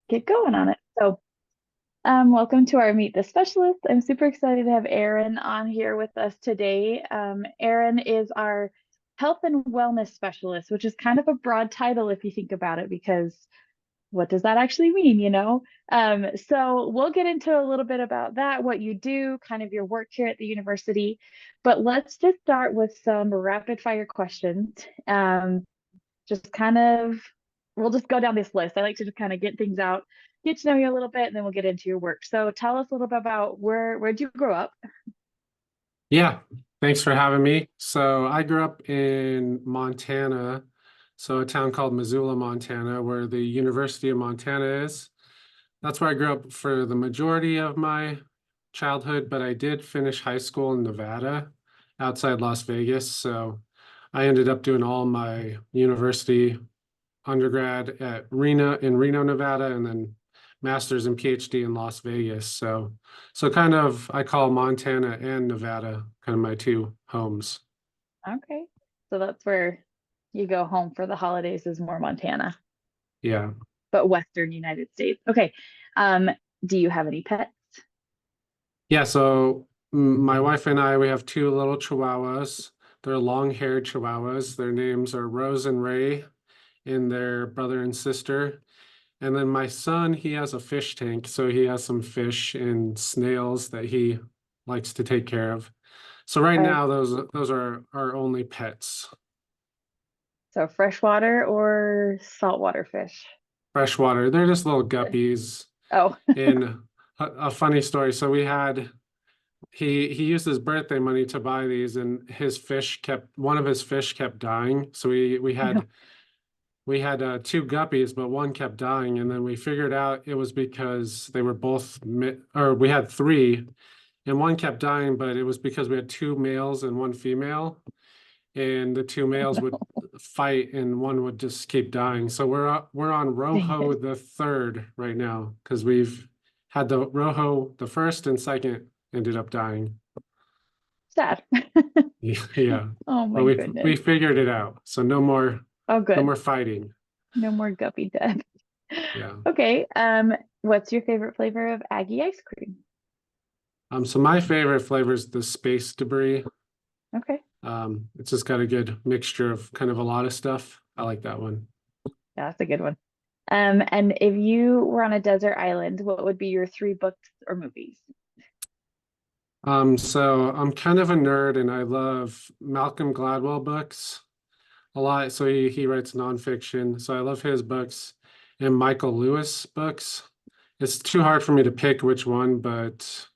get going on it. Welcome to our Meet the Specialist. I'm super excited to have Aaron on here with us today. Aaron is our health and wellness specialist, which is kind of a broad title if you think about it, because what does that actually mean, you know? So we'll get into a little bit about that, what you do, kind of your work here at the university. But let's just start with some rapid fire questions. Just kind of, we'll just go down this list. I like to just kind of get things out, get to know you a little bit, and then we'll get into your work. So tell us a little bit about where'd you grow up? Yeah, thanks for having me. So I grew up in Montana, so a town called Missoula, Montana, where the University of Montana is. That's where I grew up for the majority of my childhood, but I did finish high school in Nevada, outside Las Vegas. So I ended up doing all my university undergrad at Reno, Nevada, and then master's and PhD in Las Vegas. So kind of I call Montana and Nevada kind of my two homes. Okay. So that's where you go home for the holidays is more Montana, Yeah. but Western United States. Okay. Um, do you have any pets? Yeah, so my wife and I, we have two little chihuahuas. They're long-haired chihuahuas. Their names are Rose and Ray, and their brother and sister. And then my son, he has a fish tank, so he has some fish and snails that he likes to take care of. So right Uh, now, those are our only pets. so freshwater or saltwater fish? Freshwater. They're just little guppies. Oh, And a funny story. So we had he used his birthday money to buy these, and his fish kept one of his fish kept dying. So we had two guppies, but one kept dying, and then we figured out it was because they were both or we had three, and one kept dying, but it was because we had two males and one female, and the two males would no. fight and one would just keep dying. So we're on Dang Rojo it. the third right now because we've had the Rojo the first and second ended up dying. Sad. Yeah, Oh but my we goodness. figured it out. So Oh, no good. more fighting. No more guppy death. Yeah. Okay. What's your favorite flavor of Aggie ice cream? So my favorite flavor is the space debris. Okay. It's just got a good mixture of kind of a lot of stuff. I like that one. Yeah, that's a good one. And if you were on a desert island, what would be your three books or movies? So I'm kind of a nerd and I love Malcolm Gladwell books a lot. So he writes nonfiction. So I love his books and Michael Lewis books. It's too hard for me to pick which one, but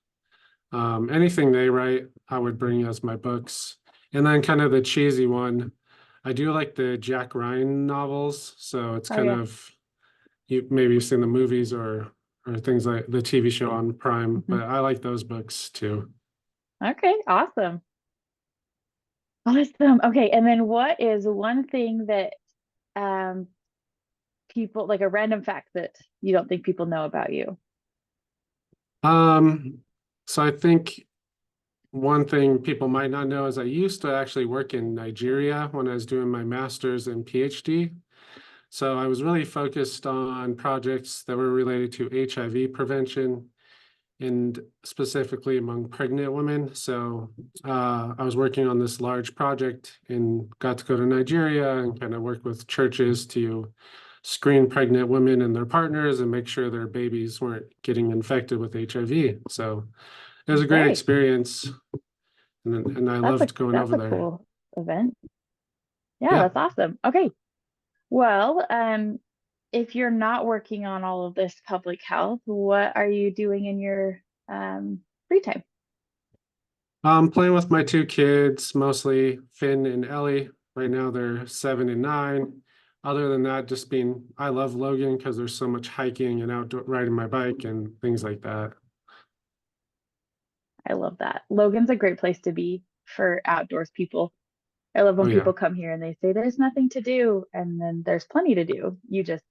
anything they write, I would bring as my books. And then kind of the cheesy one, I do like the Jack Ryan novels. So it's Oh kind yeah. of maybe you've seen the movies or things like the TV show on Prime, Mhm. but I like those books too. Okay, awesome. Awesome. Okay, and then what is one thing that um people like a random fact that you don't think people know about you? Um, so I think one thing people might not know is I used to actually work in Nigeria when I was doing my master's and PhD. So I was really focused on projects that were related to HIV prevention and specifically among pregnant women. So I was working on this large project and got to go to Nigeria and kind of work with churches to screen pregnant women and their partners and make sure their babies weren't getting infected with HIV. So it was a great Okay. experience, and I That's a loved going that's over a there. cool event. Yeah, Yeah, that's awesome. Okay. Well, if you're not working on all of this public health, what are you doing in your free time? I'm playing with my two kids, mostly Finn and Ellie. Right now they're 7 and 9. Other than that, I love Logan because there's so much hiking and outdoor riding my bike and things like that. I love that. Logan's a great place to be for outdoors people. I love Oh when yeah, people come here and they say there's nothing to do, and then there's plenty to do. You just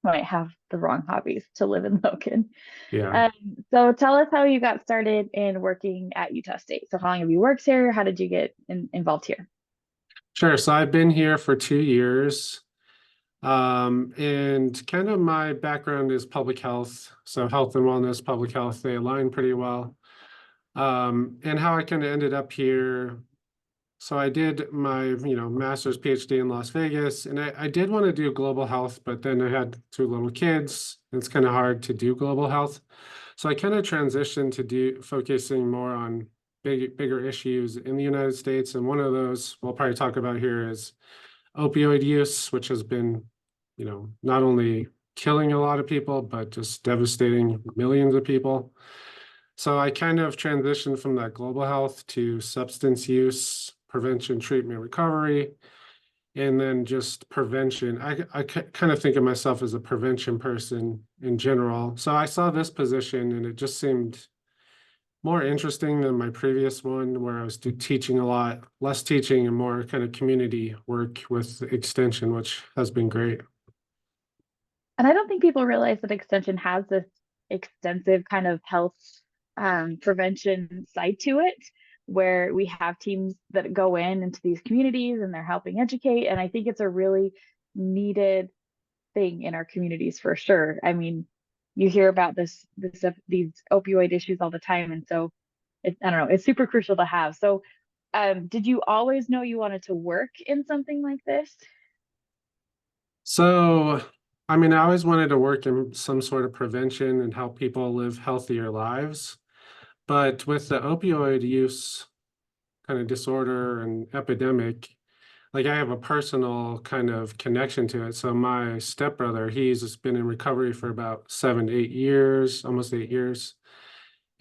might have the wrong hobbies to live in Logan. yeah. Um, so tell us how you got started in working at Utah State. So how long have you worked here? How did you get involved here? Sure. So I've been here for 2 years. And kind of my background is public health. So health and wellness, public health, they align pretty well. And how I kind of ended up here. So I did my, master's PhD in Las Vegas, and I did want to do global health, but then I had two little kids. And it's kind of hard to do global health. So I kind of transitioned to focusing more on bigger issues in the United States. And one of those we'll probably talk about here is opioid use, which has been, not only killing a lot of people, but just devastating millions of people. So I kind of transitioned from that global health to substance use, prevention, treatment, recovery, and then just prevention. I kind of think of myself as a prevention person in general. So I saw this position and it just seemed more interesting than my previous one, where I was teaching a lot, less teaching and more kind of community work with extension, which has been great. And I don't think people realize that Extension has this extensive kind of health prevention side to it, where we have teams that go into these communities and they're helping educate. And I think it's a really needed thing in our communities for sure. I mean, you hear about these opioid issues all the time, and so I don't know, it's super crucial to have. So, did you always know you wanted to work in something like this? So, I mean, I always wanted to work in some sort of prevention and help people live healthier lives. But with the opioid use kind of disorder and epidemic, like I have a personal kind of connection to it. So my stepbrother, he's just been in recovery for about 7 to 8 years, almost 8 years.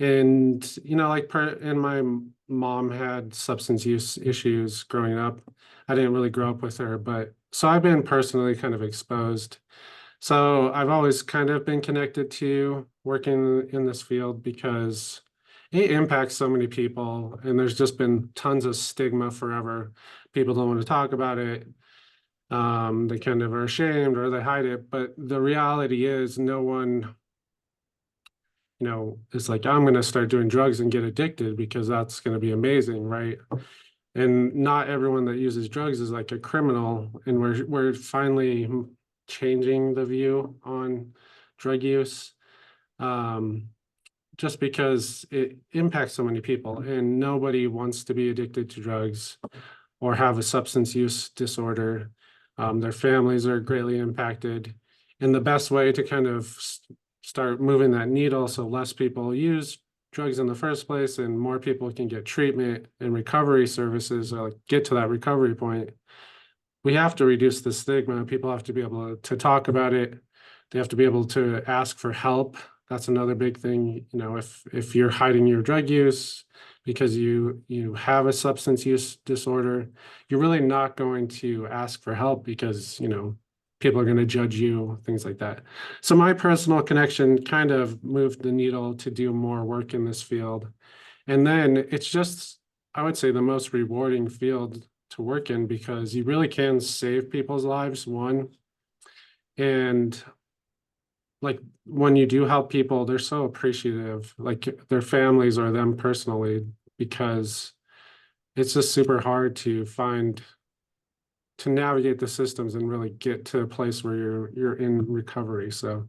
And, and my mom had substance use issues growing up. I didn't really grow up with her, but so I've been personally kind of exposed. So I've always kind of been connected to working in this field because it impacts so many people, and there's just been tons of stigma forever. People don't want to talk about it. They kind of are ashamed or they hide it. But the reality is, no one, is like, I'm going to start doing drugs and get addicted because that's going to be amazing, right? And not everyone that uses drugs is like a criminal. And we're finally changing the view on drug use. Um, just because it impacts so many people and nobody wants to be addicted to drugs or have a substance use disorder. Their families are greatly impacted. And the best way to kind of start moving that needle so less people use drugs in the first place and more people can get treatment and recovery services or like get to that recovery point, we have to reduce the stigma. People have to be able to talk about it. They have to be able to ask for help. That's another big thing. If you're hiding your drug use because you have a substance use disorder, you're really not going to ask for help because, people are going to judge you, things like that. So my personal connection kind of moved the needle to do more work in this field. And then it's just, I would say, the most rewarding field to work in because you really can save people's lives, one. And like when you do help people, they're so appreciative, like their families or them personally, because it's just super hard to navigate the systems and really get to a place where you're in recovery. So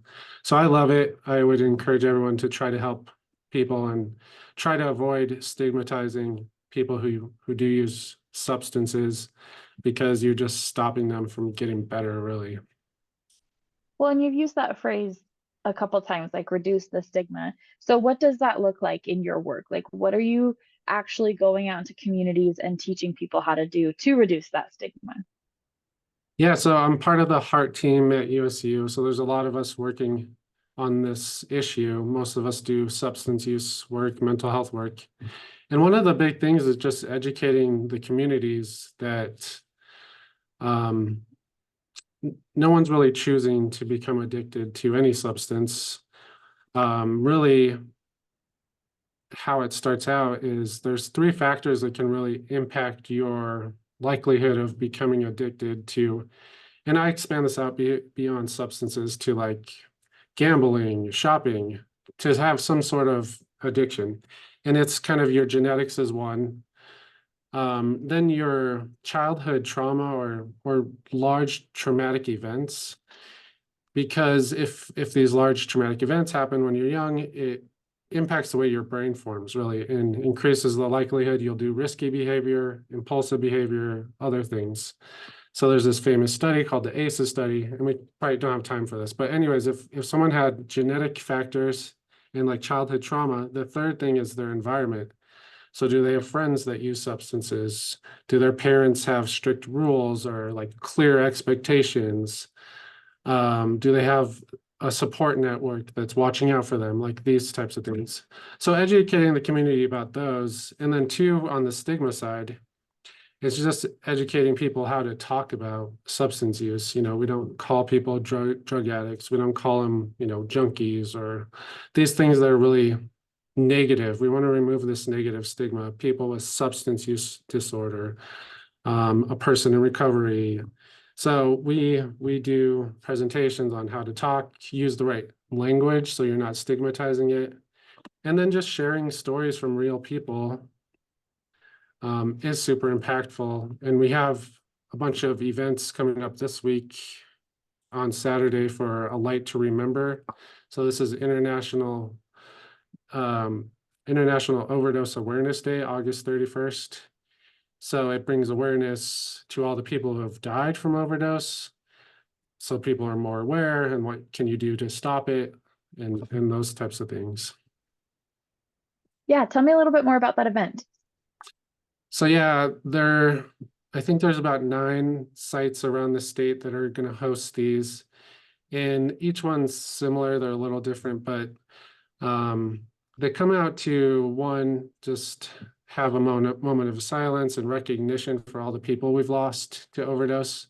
I love it. I would encourage everyone to try to help people and try to avoid stigmatizing people who do use substances because you're just stopping them from getting better, really. Well, and you've used that phrase a couple times, like reduce the stigma. So, what does that look like in your work? Like, what are you actually going out into communities and teaching people how to do to reduce that stigma? Yeah, so I'm part of the heart team at USU. So there's a lot of us working on this issue. Most of us do substance use work, mental health work. And one of the big things is just educating the communities that um, no one's really choosing to become addicted to any substance. Really, how it starts out is there's three factors that can really impact your likelihood of becoming addicted to, and I expand this out beyond substances to like gambling, shopping, to have some sort of addiction. And it's kind of your genetics is one. Then your childhood trauma or large traumatic events, because if these large traumatic events happen when you're young, it impacts the way your brain forms really and increases the likelihood you'll do risky behavior, impulsive behavior, other things. So there's this famous study called the ACEs study, and we probably don't have time for this. But anyways, if someone had genetic factors and like childhood trauma, the third thing is their environment. So do they have friends that use substances? Do their parents have strict rules or like clear expectations? Do they have a support network that's watching out for them? Like these types of things. So educating the community about those. And then two, on the stigma side, it's just educating people how to talk about substance use. We don't call people drug addicts. We don't call them, junkies or these things that are really negative. We want to remove this negative stigma. People with substance use disorder, a person in recovery. So we do presentations on how to talk, use the right language so you're not stigmatizing it, and then just sharing stories from real people is super impactful. And we have a bunch of events coming up this week on Saturday for A Light to Remember. So this is International Overdose Awareness Day, August 31st. So it brings awareness to all the people who have died from overdose. So people are more aware and what can you do to stop it and those types of things. Yeah, tell me a little bit more about that event. So yeah, I think there's about 9 sites around the state that are going to host these. And each one's similar, they're a little different, but they come out to one, just have a moment of silence and recognition for all the people we've lost to overdose.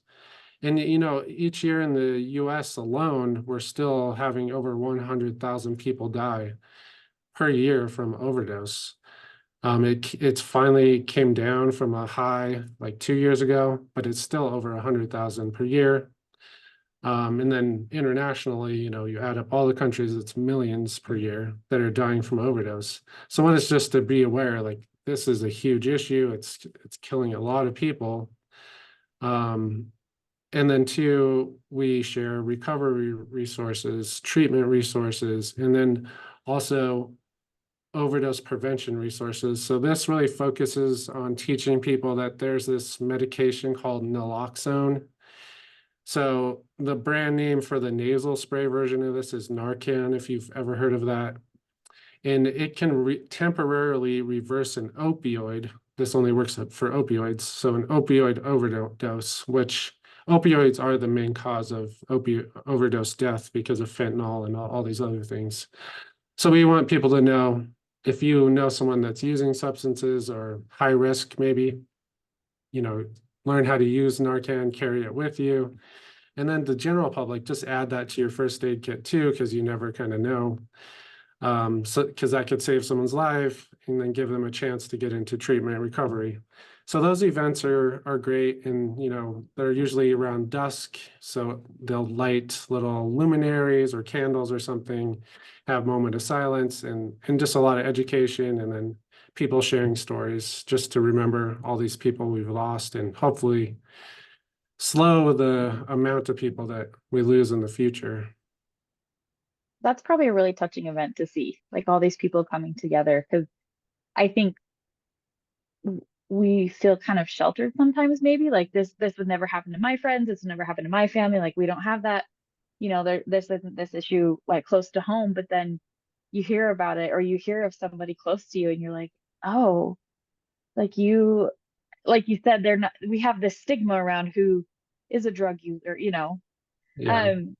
And each year in the US alone, we're still having over 100,000 people die per year from overdose. It's finally came down from a high like 2 years ago, but it's still over 100,000 per year. And then internationally, you add up all the countries, it's millions per year that are dying from overdose. So one is just to be aware, like this is a huge issue. It's killing a lot of people. And then two, we share recovery resources, treatment resources, and then also overdose prevention resources. So this really focuses on teaching people that there's this medication called naloxone. So the brand name for the nasal spray version of this is Narcan, if you've ever heard of that. And it can temporarily reverse an opioid. This only works for opioids. So an opioid overdose, which opioids are the main cause of overdose death because of fentanyl and all these other things. So we want people to know, if you know someone that's using substances or high risk, maybe, learn how to use Narcan, carry it with you. And then the general public, just add that to your first aid kit too, because you never kind of know. So because that could save someone's life and then give them a chance to get into treatment and recovery. So those events are great, and they're usually around dusk. So they'll light little luminaries or candles or something, have moment of silence and just a lot of education, and then people sharing stories just to remember all these people we've lost and hopefully slow the amount of people that we lose in the future. That's probably a really touching event to see, like all these people coming together, because I think we feel kind of sheltered sometimes, maybe like this would never happen to my friends, this would never happen to my family, like we don't have that, this isn't this issue like close to home, but then you hear about it or you hear of somebody close to you and you're like, oh, like you said, they're not, we have this stigma around who is a drug user, Yeah, um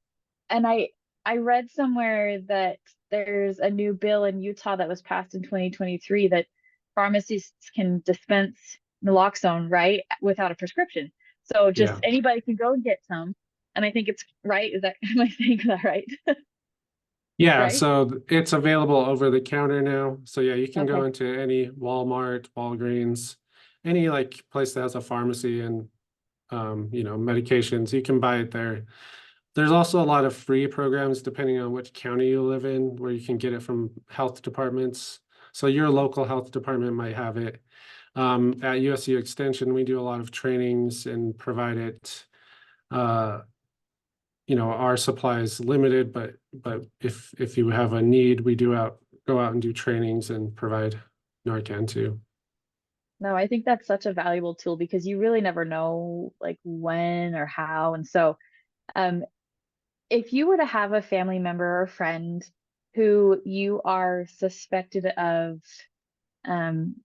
and I read somewhere that there's a new bill in Utah that was passed in 2023 that pharmacists can dispense naloxone, right, without a prescription. So just yeah. anybody can go and get some. And I think it's right. Is that, am I saying that right? Yeah, Right? so it's available over the counter now. So yeah, you can go Okay. into any Walmart, Walgreens, any like place that has a pharmacy and medications, you can buy it there. There's also a lot of free programs depending on which county you live in, where you can get it from health departments. So your local health department might have it. At USU Extension, we do a lot of trainings and provide it. Our supply is limited, but if you have a need, we go out and do trainings and provide Narcan too. No, I think that's such a valuable tool because you really never know like when or how. And so, um, if you were to have a family member or friend who you are suspected of um,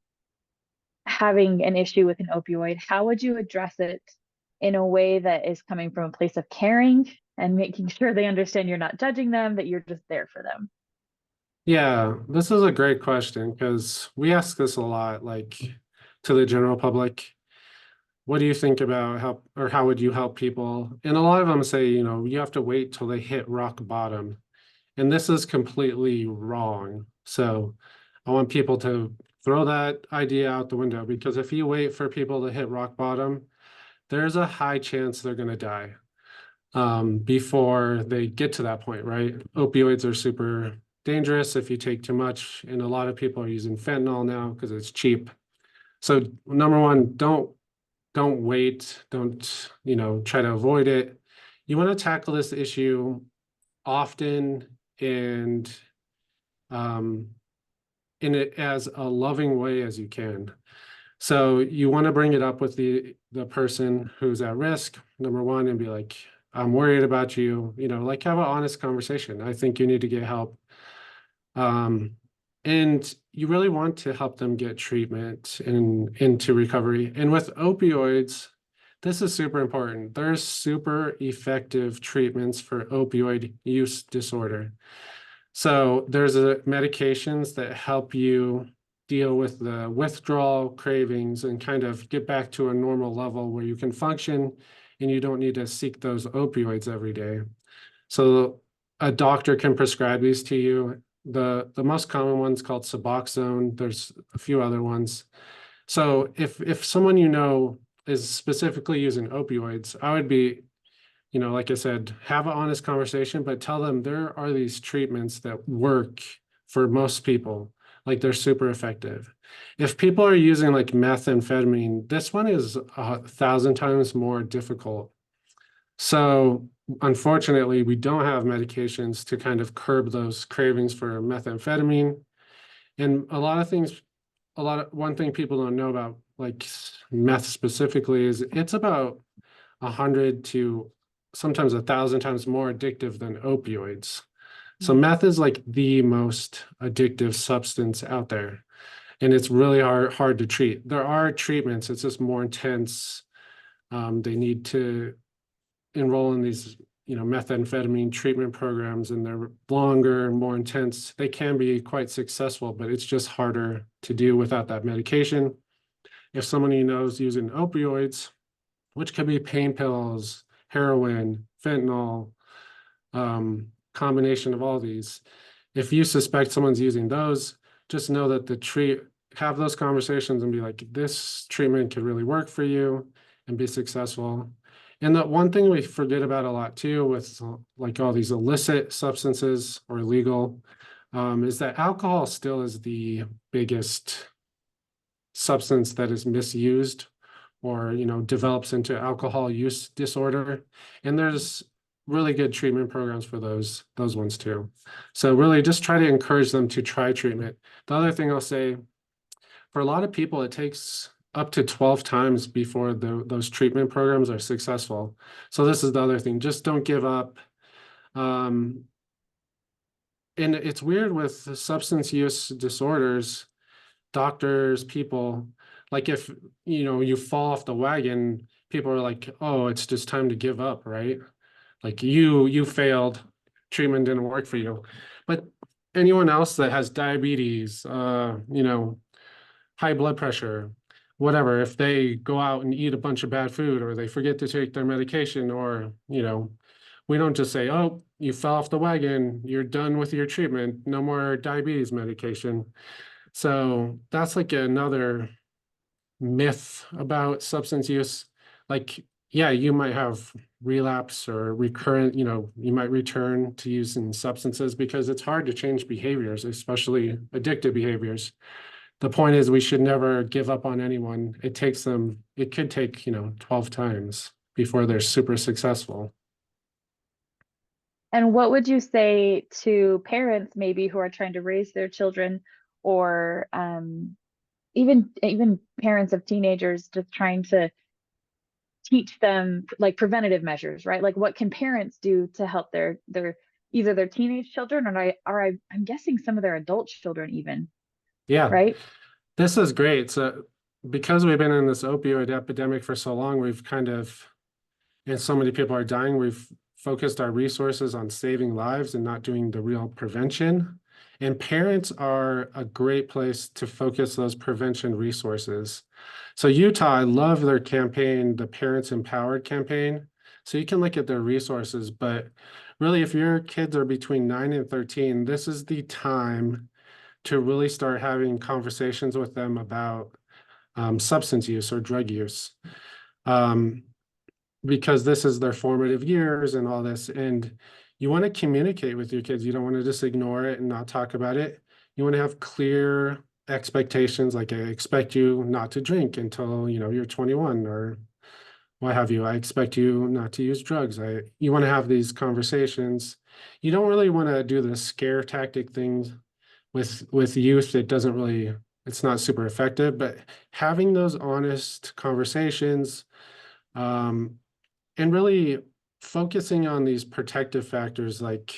having an issue with an opioid, how would you address it in a way that is coming from a place of caring and making sure they understand you're not judging them, that you're just there for them? Yeah, this is a great question because we ask this a lot, like to the general public. What do you think about help, or how would you help people? And a lot of them say, you have to wait till they hit rock bottom. And this is completely wrong. So I want people to throw that idea out the window, because if you wait for people to hit rock bottom, there's a high chance they're going to die before they get to that point, right? Opioids are super dangerous if you take too much, and a lot of people are using fentanyl now because it's cheap. So number one, don't wait, don't try to avoid it. You want to tackle this issue often and um, in it as a loving way as you can. So you want to bring it up with the person who's at risk, number one, and be like, I'm worried about you, like have an honest conversation. I think you need to get help. And you really want to help them get treatment and into recovery. And with opioids, this is super important. There's super effective treatments for opioid use disorder. So there's medications that help you deal with the withdrawal cravings and kind of get back to a normal level where you can function and you don't need to seek those opioids every day. So a doctor can prescribe these to you. The most common one's called Suboxone. There's a few other ones. So if someone is specifically using opioids, I would be, like I said, have an honest conversation, but tell them there are these treatments that work for most people. Like they're super effective. If people are using like methamphetamine, this one is 1,000 times more difficult. So unfortunately, we don't have medications to kind of curb those cravings for methamphetamine. And one thing people don't know about like meth specifically is it's about 100 to sometimes 1,000 times more addictive than opioids. So meth is like the most addictive substance out there, and it's really hard to treat. There are treatments, it's just more intense. They need to enroll in these, methamphetamine treatment programs, and they're longer and more intense. They can be quite successful, but it's just harder to do without that medication. If someone you know is using opioids, which could be pain pills, heroin, fentanyl, combination of all these. If you suspect someone's using those, just know that have those conversations and be like, this treatment could really work for you and be successful. And the one thing we forget about a lot too, with like all these illicit substances or illegal, is that alcohol still is the biggest substance that is misused or develops into alcohol use disorder. And there's really good treatment programs for those ones too. So really just try to encourage them to try treatment. The other thing I'll say, for a lot of people, it takes up to 12 times before those treatment programs are successful. So this is the other thing, just don't give up. And it's weird with substance use disorders, doctors, people, like if you fall off the wagon, people are like, oh, it's just time to give up, right? Like you failed, treatment didn't work for you. But anyone else that has diabetes, high blood pressure, whatever, if they go out and eat a bunch of bad food or they forget to take their medication, or we don't just say, oh, you fell off the wagon, you're done with your treatment, no more diabetes medication. So that's like another myth about substance use. Like, yeah, you might have relapse or recurrent, you might return to using substances because it's hard to change behaviors, especially addictive behaviors. the point is we should never give up on anyone. It could take, 12 times before they're super successful. And what would you say to parents maybe who are trying to raise their children, or even parents of teenagers just trying to teach them like preventative measures, right? Like what can parents do to help their either their teenage children, I'm guessing some of their adult children even, Yeah, right? this is great. So because we've been in this opioid epidemic for so long, and so many people are dying, we've focused our resources on saving lives and not doing the real prevention. And parents are a great place to focus those prevention resources. So Utah, I love their campaign, the Parents Empowered campaign. So you can look at their resources, but really if your kids are between 9 and 13, this is the time to really start having conversations with them about substance use or drug use. Um, because this is their formative years and all this. And you want to communicate with your kids. You don't want to just ignore it and not talk about it. You want to have clear expectations, like I expect you not to drink until you're 21 or what have you. I expect you not to use drugs. You want to have these conversations. You don't really want to do the scare tactic things with youth. It's not super effective, but having those honest conversations, um, and really focusing on these protective factors, like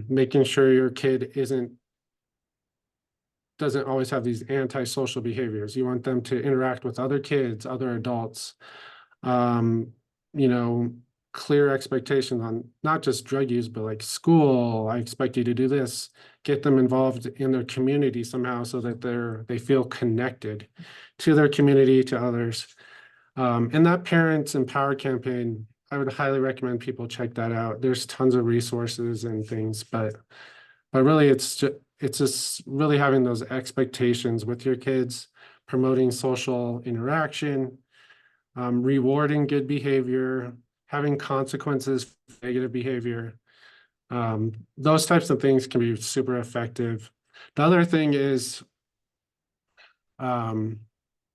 making sure your kid doesn't always have these antisocial behaviors. You want them to interact with other kids, other adults, um, you know, clear expectations on not just drug use, but like school. I expect you to do this. Get them involved in their community somehow so that they feel connected to their community, to others. And that Parents Empower campaign, I would highly recommend people check that out. There's tons of resources and things, but really it's just really having those expectations with your kids, promoting social interaction, rewarding good behavior, having consequences for negative behavior. Those types of things can be super effective. The other thing is um,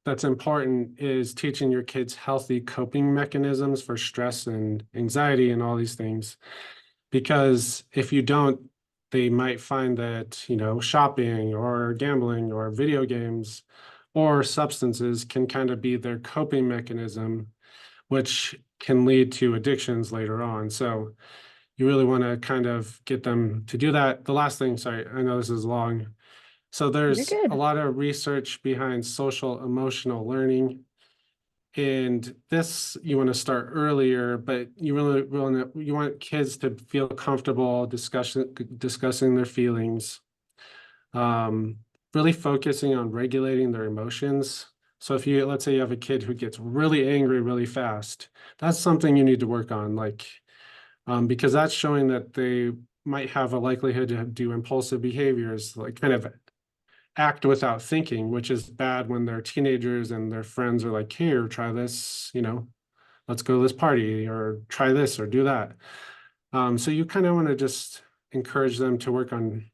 that's important is teaching your kids healthy coping mechanisms for stress and anxiety and all these things. Because if you don't, they might find that, shopping or gambling or video games or substances can kind of be their coping mechanism, which can lead to addictions later on. So you really want to kind of get them to do that. The last thing, sorry, I know this is long. So You're there's a good. lot of research behind social emotional learning. And this you want to start earlier, but you want kids to feel comfortable discussing their feelings, um, really focusing on regulating their emotions. So let's say you have a kid who gets really angry really fast, that's something you need to work on, like because that's showing that they might have a likelihood to do impulsive behaviors, like kind of act without thinking, which is bad when they're teenagers and their friends are like, here, try this, let's go to this party or try this or do that. So you kind of want to just encourage them to work on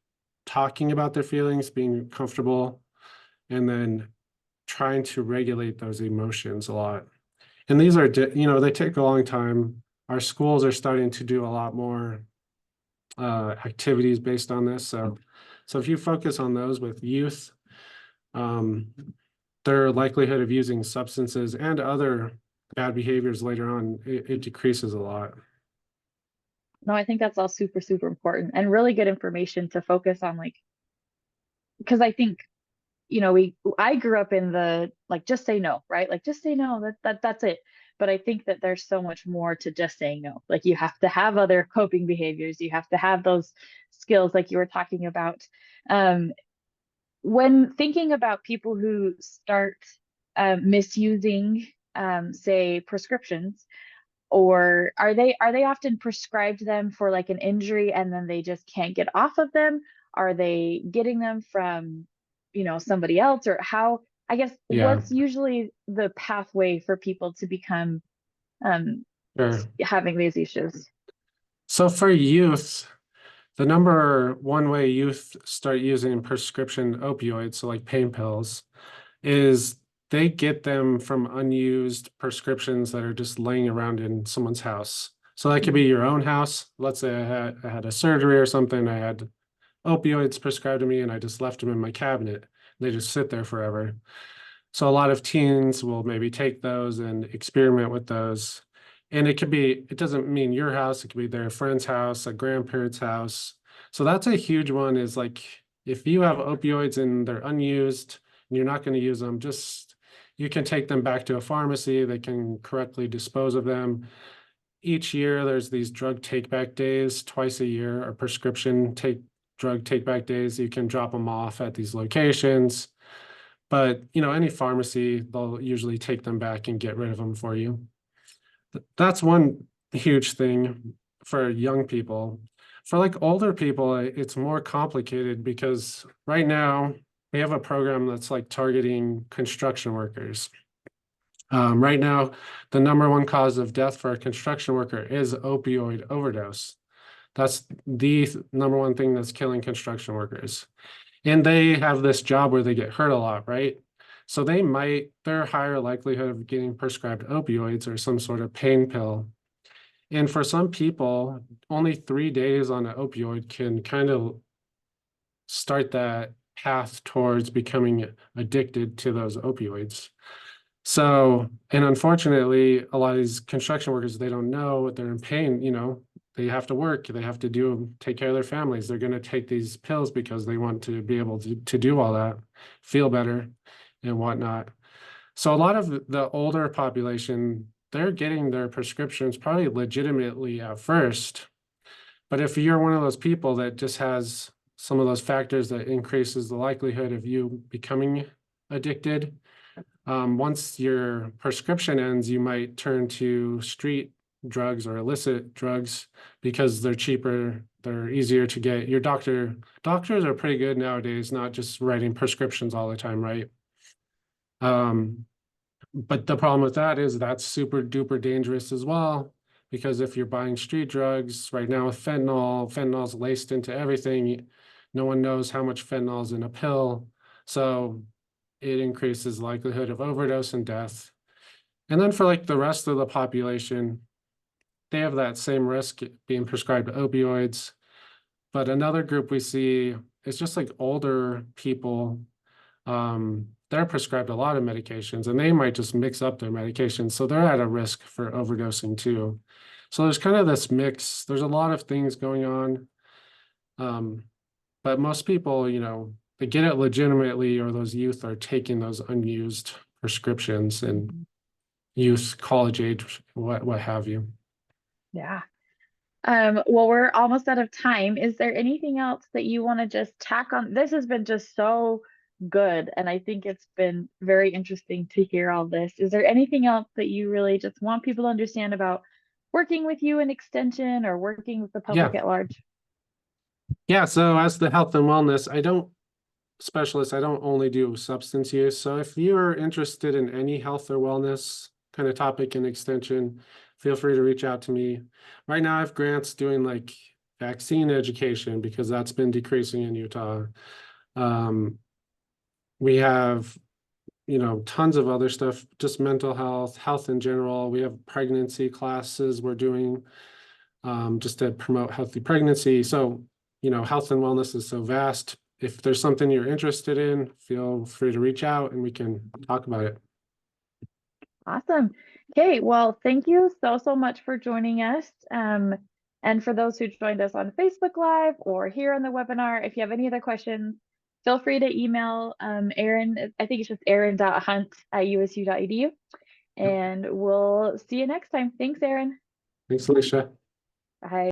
talking about their feelings, being comfortable, and then trying to regulate those emotions a lot. And these are, they take a long time. Our schools are starting to do a lot more activities based on this. So if you focus on those with youth, um, their likelihood of using substances and other bad behaviors later on, it decreases a lot. No, I think that's all super, super important and really good information to focus on, like, because I think, I grew up in the like just say no, right? Like just say no, that's it. But I think that there's so much more to just saying no. Like you have to have other coping behaviors, you have to have those skills like you were talking about. Um, when thinking about people who start misusing, say, prescriptions, or are they often prescribed them for like an injury and then they just can't get off of them? Are they getting them from, somebody else? Or how, I guess, Yeah, what's usually the pathway for people to become um sure. having these issues? So for youth, the number one way youth start using prescription opioids, so like pain pills, is they get them from unused prescriptions that are just laying around in someone's house. So that could be your own house. Let's say I had a surgery or something. I had opioids prescribed to me and I just left them in my cabinet. They just sit there forever. So a lot of teens will maybe take those and experiment with those. And it doesn't mean your house, it could be their friend's house, a grandparent's house. So that's a huge one, is like if you have opioids and they're unused and you're not going to use them, you can take them back to a pharmacy. They can correctly dispose of them. Each year there's these drug take back days, twice a year, or drug take back days. You can drop them off at these locations. But any pharmacy, they'll usually take them back and get rid of them for you. That's one huge thing for young people. For like older people, it's more complicated because right now we have a program that's like targeting construction workers. Right now, the number one cause of death for a construction worker is opioid overdose. That's the number one thing that's killing construction workers. And they have this job where they get hurt a lot, right? So they're higher likelihood of getting prescribed opioids or some sort of pain pill. And for some people, only 3 days on an opioid can kind of start that path towards becoming addicted to those opioids. So, and unfortunately, a lot of these construction workers, they don't know they're in pain, they have to work, they have to take care of their families. They're going to take these pills because they want to be able to do all that, feel better and whatnot. So a lot of the older population, they're getting their prescriptions probably legitimately at first. But if you're one of those people that just has some of those factors that increases the likelihood of you becoming addicted, once your prescription ends, you might turn to street drugs or illicit drugs because they're cheaper, they're easier to get. Doctors are pretty good nowadays, not just writing prescriptions all the time, right? But the problem with that is that's super duper dangerous as well, because if you're buying street drugs right now with fentanyl's laced into everything. No one knows how much fentanyl is in a pill. So it increases likelihood of overdose and death. And then for like the rest of the population, they have that same risk being prescribed opioids. But another group we see is just like older people. They're prescribed a lot of medications and they might just mix up their medications. So they're at a risk for overdosing too. So there's kind of this mix. There's a lot of things going on. But most people, they get it legitimately, or those youth are taking those unused prescriptions and youth, college age, what have you. Yeah. Well, we're almost out of time. Is there anything else that you want to just tack on? This has been just so good, and I think it's been very interesting to hear all this. Is there anything else that you really just want people to understand about working with you in extension or working with the public Yeah. at large? Yeah. So as the health and wellness, specialist, I don't only do substance use. So if you're interested in any health or wellness kind of topic in extension, feel free to reach out to me. Right now I have grants doing like vaccine education because that's been decreasing in Utah. We have, tons of other stuff, just mental health in general. We have pregnancy classes we're doing just to promote healthy pregnancy. So, health and wellness is so vast. If there's something you're interested in, feel free to reach out and we can talk about it. Awesome. Okay, well, thank you so much for joining us. And for those who joined us on Facebook Live or here on the webinar, if you have any other questions, feel free to email Aaron. I think it's just aaron.hunt@usu.edu. And we'll see you next time. Thanks, Aaron. Thanks, Alicia. Bye.